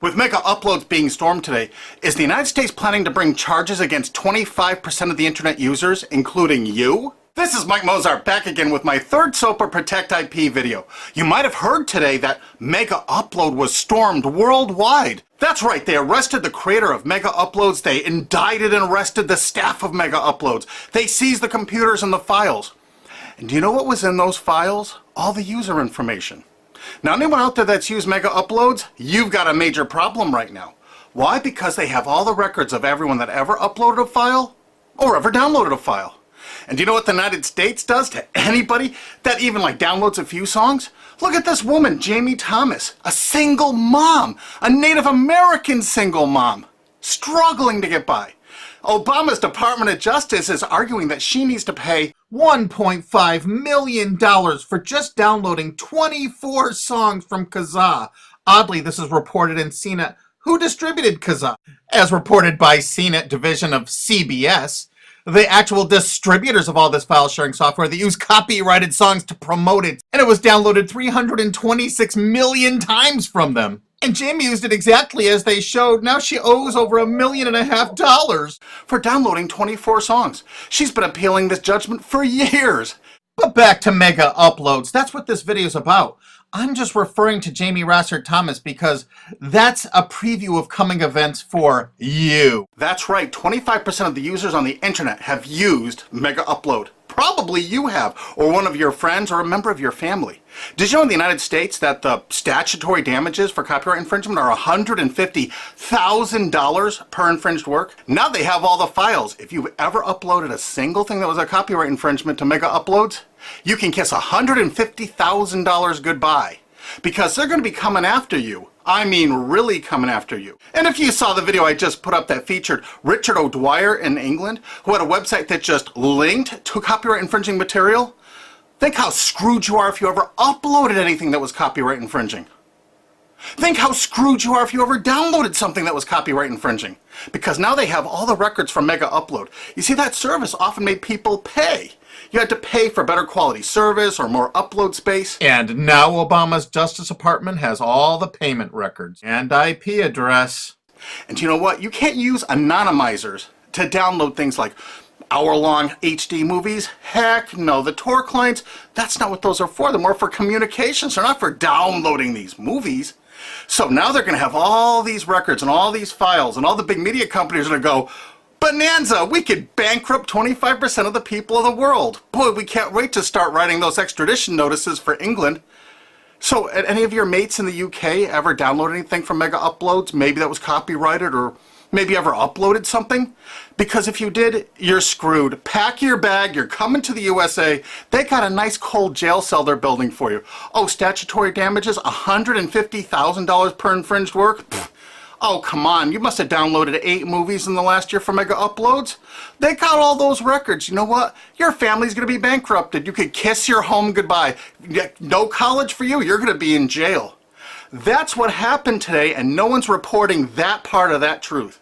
With mega uploads being stormed today, is the United States planning to bring charges against 25% of the internet users, including you? This is Mike Mozart back again with my third SOPA Protect IP video. You might have heard today that Mega Upload was stormed worldwide. That's right, they arrested the creator of Mega Uploads, they indicted and arrested the staff of Mega Uploads, they seized the computers and the files. And do you know what was in those files? All the user information. Now anyone out there that's used Mega Uploads, you've got a major problem right now. Why? Because they have all the records of everyone that ever uploaded a file or ever downloaded a file. And do you know what the United States does to anybody that even downloads a few songs? Look at this woman, Jamie Thomas, a single mom, a Native American single mom, struggling to get by. Obama's Department of Justice is arguing that she needs to pay $1.5 million for just downloading 24 songs from Kazaa. Oddly, this is reported in CNET. Who distributed Kazaa? As reported by CNET division of CBS, the actual distributors of all this file sharing software that use copyrighted songs to promote it, and it was downloaded 326 million times from them. And Jamie used it exactly as they showed. Now she owes over $1.5 million for downloading 24 songs. She's been appealing this judgment for years. But back to Mega Uploads. That's what this video is about. I'm just referring to Jamie Thomas because that's a preview of coming events for you. That's right, 25% of the users on the internet have used Mega Upload. Probably you have, or one of your friends, or a member of your family. Did you know in the United States that the statutory damages for copyright infringement are $150,000 per infringed work? Now they have all the files. If you've ever uploaded a single thing that was a copyright infringement to Mega Uploads, you can kiss $150,000 goodbye. Because they're going to be coming after you. I mean really coming after you. And if you saw the video I just put up that featured Richard O'Dwyer in England, who had a website that just linked to copyright infringing material, think how screwed you are if you ever uploaded anything that was copyright infringing. Think how screwed you are if you ever downloaded something that was copyright infringing. Because now they have all the records from Mega Upload. You see, that service often made people pay. You had to pay for better quality service or more upload space. And now Obama's Justice Department has all the payment records and IP address. And you know what? You can't use anonymizers to download things like hour-long HD movies. Heck no, the Tor clients, that's not what those are for. They're more for communications. They're not for downloading these movies. So now they're going to have all these records and all these files, and all the big media companies are going to go, bonanza, we could bankrupt 25% of the people of the world. Boy, we can't wait to start writing those extradition notices for England. So, any of your mates in the UK ever download anything from Mega Uploads? Maybe that was copyrighted, or maybe ever uploaded something? Because if you did, you're screwed. Pack your bag, you're coming to the USA. They got a nice cold jail cell they're building for you. Oh, statutory damages, $150,000 per infringed work? Pfft. Oh, come on, you must have downloaded 8 movies in the last year for Mega Uploads. They got all those records. You know what? Your family's going to be bankrupted. You could kiss your home goodbye. No college for you. You're going to be in jail. That's what happened today, and no one's reporting that part of that truth.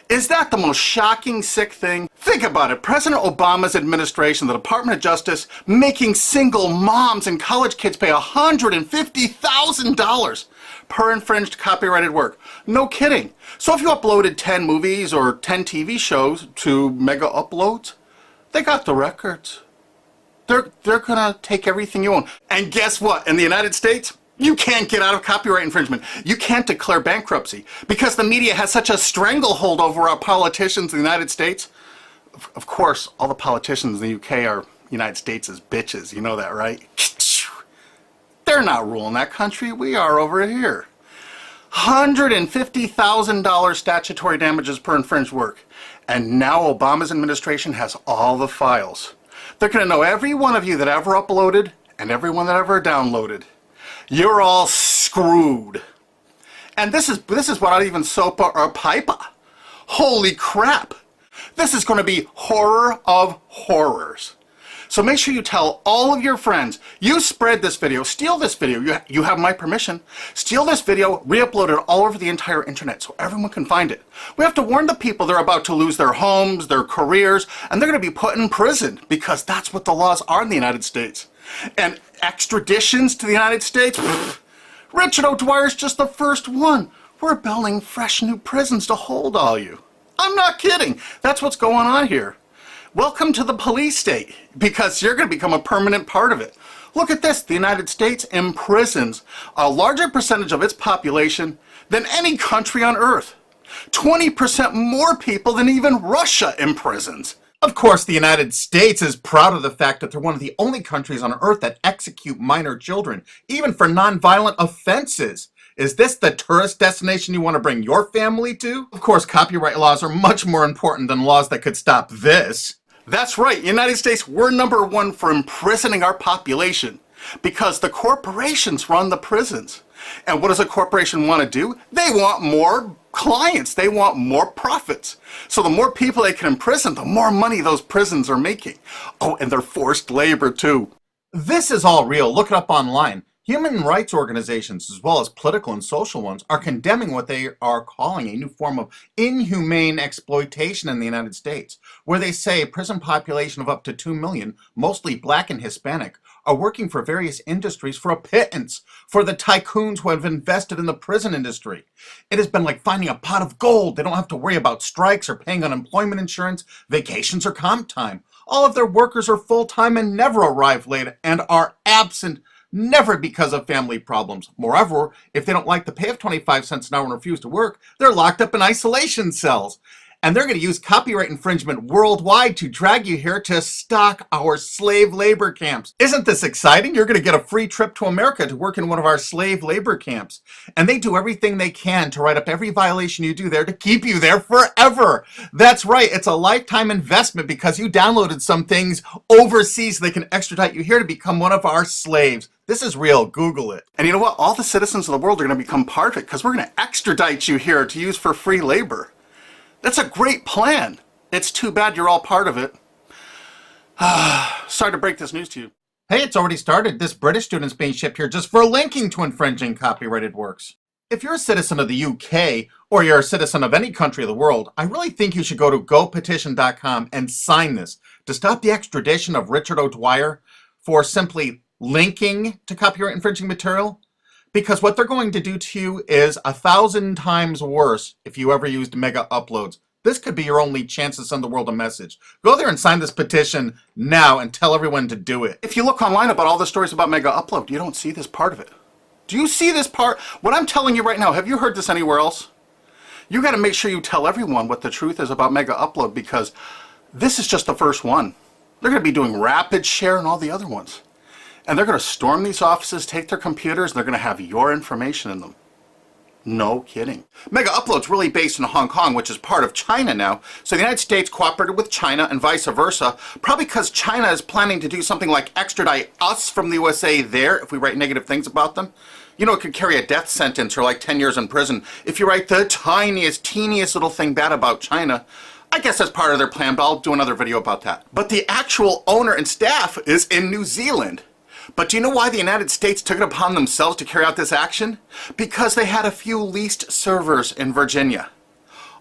Is that the most shocking, sick thing? Think about it. President Obama's administration, the Department of Justice, making single moms and college kids pay $150,000 per infringed copyrighted work. No kidding. So if you uploaded 10 movies or 10 TV shows to Mega Uploads, they got the records. They're gonna take everything you own. And guess what? In the United States, you can't get out of copyright infringement. You can't declare bankruptcy because the media has such a stranglehold over our politicians in the United States. Of course, all the politicians in the UK are United States' bitches. You know that, right? They're not ruling that country. We are over here. $150,000 statutory damages per infringed work. And now Obama's administration has all the files. They're going to know every one of you that ever uploaded and everyone that ever downloaded. You're all screwed. And this is without even SOPA or PIPA. Holy crap. This is going to be horror of horrors. So make sure you tell all of your friends, you spread this video, steal this video, you have my permission, steal this video, re-upload it all over the entire internet so everyone can find it. We have to warn the people they're about to lose their homes, their careers, and they're going to be put in prison because that's what the laws are in the United States. And extraditions to the United States? Pfft, Richard O'Dwyer's just the first one. We're building fresh new prisons to hold all you. I'm not kidding. That's what's going on here. Welcome to the police state, because you're going to become a permanent part of it. Look at this. The United States imprisons a larger percentage of its population than any country on earth. 20% more people than even Russia imprisons. Of course, the United States is proud of the fact that they're one of the only countries on earth that execute minor children, even for nonviolent offenses. Is this the tourist destination you want to bring your family to? Of course, copyright laws are much more important than laws that could stop this. That's right, United States, we're number one for imprisoning our population because the corporations run the prisons. And what does a corporation want to do? They want more clients. They want more profits. So the more people they can imprison, the more money those prisons are making. Oh, and they're forced labor too. This is all real. Look it up online. Human rights organizations, as well as political and social ones, are condemning what they are calling a new form of inhumane exploitation in the United States, where they say a prison population of up to 2 million, mostly black and Hispanic, are working for various industries for a pittance for the tycoons who have invested in the prison industry. It has been like finding a pot of gold. They don't have to worry about strikes or paying unemployment insurance, vacations, or comp time. All of their workers are full-time and never arrive late and are absent, never because of family problems. Moreover, if they don't like the pay of 25 cents an hour and refuse to work, they're locked up in isolation cells. And they're going to use copyright infringement worldwide to drag you here to stock our slave labor camps. Isn't this exciting? You're going to get a free trip to America to work in one of our slave labor camps. And they do everything they can to write up every violation you do there to keep you there forever. That's right. It's a lifetime investment because you downloaded some things overseas so they can extradite you here to become one of our slaves. This is real. Google it. And you know what? All the citizens of the world are going to become part of it because we're going to extradite you here to use for free labor. That's a great plan. It's too bad you're all part of it. Sorry to break this news to you. Hey, it's already started. This British student's being shipped here just for linking to infringing copyrighted works. If you're a citizen of the UK, or you're a citizen of any country of the world, I really think you should go to gopetition.com and sign this to stop the extradition of Richard O'Dwyer for simply linking to copyright infringing material. Because what they're going to do to you is 1,000 times worse if you ever used mega uploads. This could be your only chance to send the world a message. Go there and sign this petition now and tell everyone to do it. If you look online about all the stories about mega upload, you don't see this part of it. Do you see this part? What I'm telling you right now, have you heard this anywhere else? You got to make sure you tell everyone what the truth is about mega upload because this is just the first one. They're going to be doing rapid share and all the other ones. And they're going to storm these offices, take their computers, and they're going to have your information in them. No kidding. Mega Upload's really based in Hong Kong, which is part of China now. So the United States cooperated with China and vice versa, probably because China is planning to do something like extradite us from the USA there if we write negative things about them. You know, it could carry a death sentence or like 10 years in prison if you write the tiniest, teeniest little thing bad about China. I guess that's part of their plan, but I'll do another video about that. But the actual owner and staff is in New Zealand. But do you know why the United States took it upon themselves to carry out this action? Because they had a few leased servers in Virginia.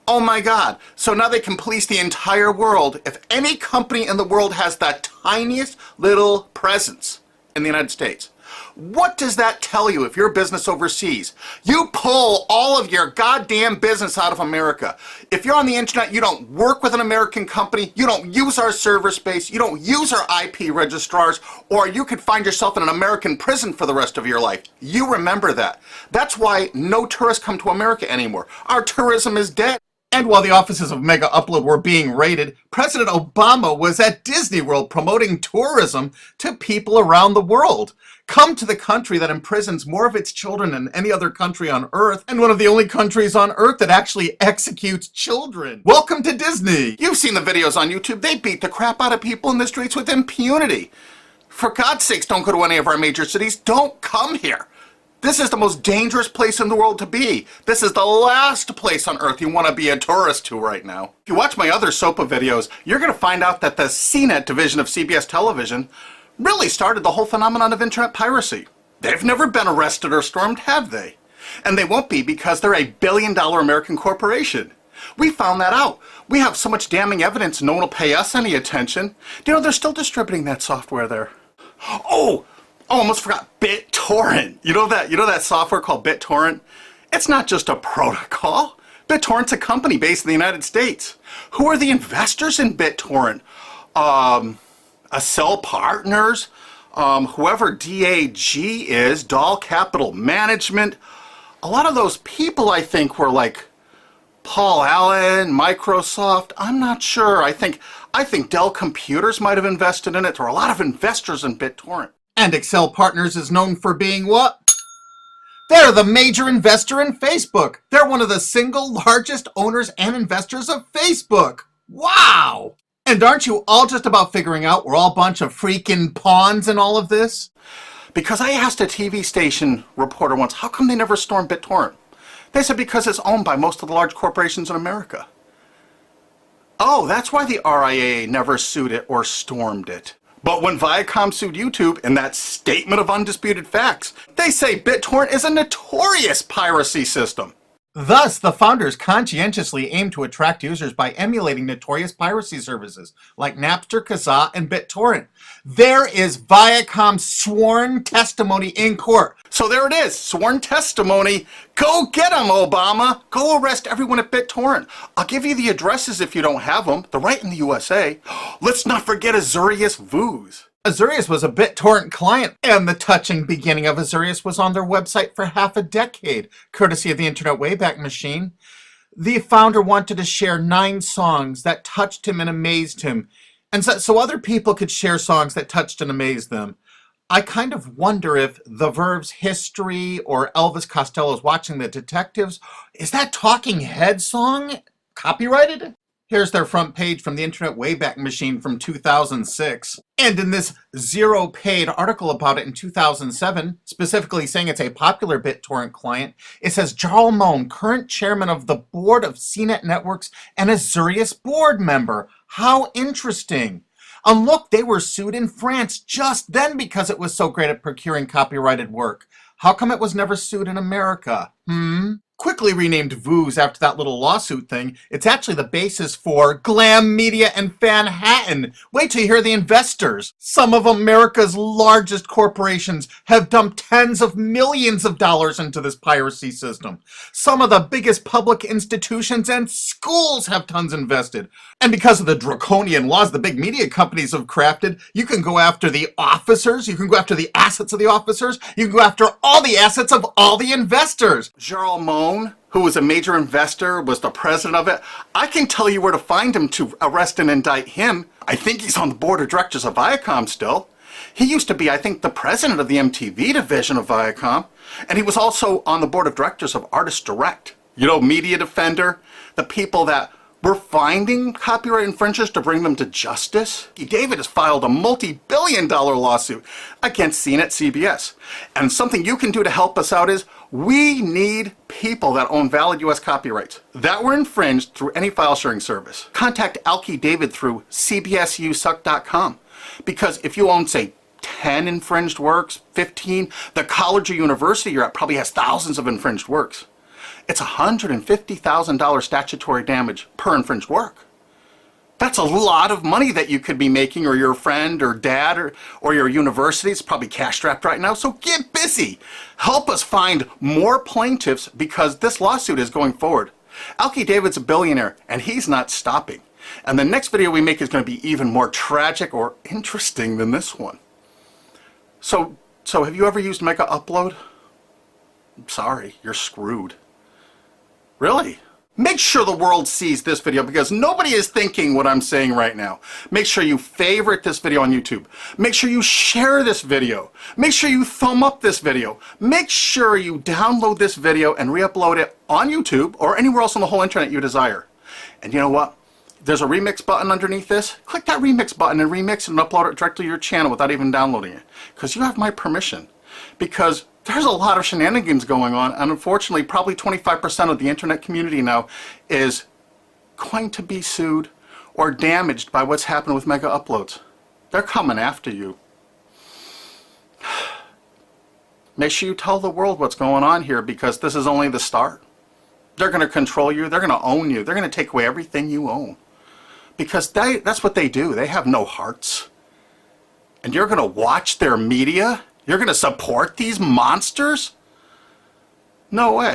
Oh my God. So now they can police the entire world. If any company in the world has the tiniest little presence in the United States, what does that tell you if you're a business overseas? You pull all of your goddamn business out of America. If you're on the internet, you don't work with an American company, you don't use our server space, you don't use our IP registrars, or you could find yourself in an American prison for the rest of your life. You remember that. That's why no tourists come to America anymore. Our tourism is dead. And while the offices of Mega Upload were being raided, President Obama was at Disney World promoting tourism to people around the world. Come to the country that imprisons more of its children than any other country on earth, and one of the only countries on earth that actually executes children. Welcome to Disney! You've seen the videos on YouTube. They beat the crap out of people in the streets with impunity. For God's sakes, don't go to any of our major cities. Don't come here. This is the most dangerous place in the world to be. This is the last place on earth you want to be a tourist to right now. If you watch my other SOPA videos, you're going to find out that the CNET division of CBS television really started the whole phenomenon of internet piracy. They've never been arrested or stormed, have they? And they won't be because they're a billion-dollar American corporation. We found that out. We have so much damning evidence no one will pay us any attention. You know, they're still distributing that software there. Oh, almost forgot BitTorrent. You know that software called BitTorrent? It's not just a protocol. BitTorrent's a company based in the United States. Who are the investors in BitTorrent? Accel Partners, whoever DAG is, Doll Capital Management. A lot of those people, I think, were like Paul Allen, Microsoft. I'm not sure. I think Dell Computers might have invested in it. There are a lot of investors in BitTorrent. And Accel Partners is known for being what? They're the major investor in Facebook. They're one of the single largest owners and investors of Facebook. Wow! And aren't you all just about figuring out we're all a bunch of freaking pawns in all of this? Because I asked a TV station reporter once, how come they never stormed BitTorrent? They said because it's owned by most of the large corporations in America. Oh, that's why the RIAA never sued it or stormed it. But when Viacom sued YouTube in that statement of undisputed facts, they say BitTorrent is a notorious piracy system. Thus, the founders conscientiously aim to attract users by emulating notorious piracy services like Napster, Kazaa, and BitTorrent. There is Viacom's sworn testimony in court. So there it is, sworn testimony. Go get them, Obama. Go arrest everyone at BitTorrent. I'll give you the addresses if you don't have them. They're right in the USA. Let's not forget Azurius Vooz. Azurius was a BitTorrent client, and the touching beginning of Azurius was on their website for half a decade, courtesy of the Internet Wayback Machine. The founder wanted to share 9 songs that touched him and amazed him, and so other people could share songs that touched and amazed them. I kind of wonder if The Verve's History or Elvis Costello's Watching the Detectives, is that Talking Heads song copyrighted? Here's their front page from the Internet Wayback Machine from 2006. And in this zero paid article about it in 2007, specifically saying it's a popular BitTorrent client, it says Jarl Moan, current chairman of the board of CNET Networks and Azurius board member. How interesting. And look, they were sued in France just then because it was so great at procuring copyrighted work. How come it was never sued in America? Quickly renamed Vooz after that little lawsuit thing, it's actually the basis for Glam Media and Fanhattan. Wait till you hear the investors. Some of America's largest corporations have dumped tens of millions of dollars into this piracy system. Some of the biggest public institutions and schools have tons invested. And because of the draconian laws the big media companies have crafted, you can go after the officers, you can go after the assets of the officers, you can go after all the assets of all the investors. Jarl Moan, who was a major investor, was the president of it. I can tell you where to find him to arrest and indict him. I think he's on the board of directors of Viacom still. He used to be, I think, the president of the MTV division of Viacom. And he was also on the board of directors of Artist Direct. You know, Media Defender, the people that were finding copyright infringers to bring them to justice. David has filed a multi-billion-dollar lawsuit against CNET CBS. And something you can do to help us out is we need people that own valid U.S. copyrights that were infringed through any file sharing service. Contact Alki David through cbsusuck.com, because if you own, say, 10 infringed works, 15, the college or university you're at probably has thousands of infringed works. It's $150,000 statutory damage per infringed work. That's a lot of money that you could be making, or your friend or dad or your university is probably cash-strapped right now. So get busy. Help us find more plaintiffs because this lawsuit is going forward. Alki David's a billionaire and he's not stopping. And the next video we make is going to be even more tragic or interesting than this one. So have you ever used Mega Upload? I'm sorry, you're screwed. Really? Make sure the world sees this video because nobody is thinking what I'm saying right now. Make sure you favorite this video on YouTube. Make sure you share this video. Make sure you thumb up this video. Make sure you download this video and re-upload it on YouTube or anywhere else on the whole internet you desire. And you know what? There's a remix button underneath this. Click that remix button and remix it and upload it directly to your channel without even downloading it. Because you have my permission. Because there's a lot of shenanigans going on, and unfortunately probably 25% of the internet community now is going to be sued or damaged by what's happened with Mega Uploads. They're coming after you. Make sure you tell the world what's going on here because this is only the start. They're going to control you, they're going to own you, they're going to take away everything you own. Because that's what they do. They have no hearts. And you're going to watch their media? You're going to support these monsters? No way.